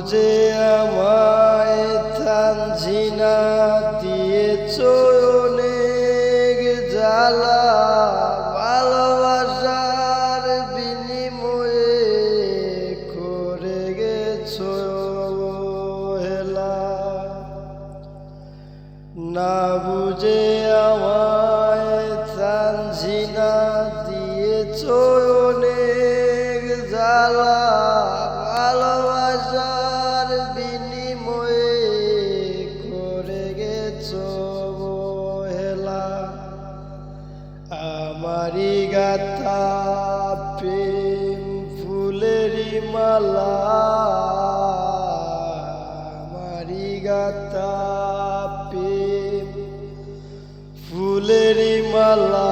যে আমায় থানঝিনা দিয়েছ অনেক জ্বালা, ভালোবাসার বিনিময়ে করে গেছ অবহেলা। না বুঝে আমায় থানঝিনা দিয়েছ অনেক জ্বালা, ভালোবাসার বিনিময়ে করে গেছ অবহেলা। আমারি গাথা প্রেম ফুলেরই মালা, আমারি গাথা প্রেম ফুলেরই মালা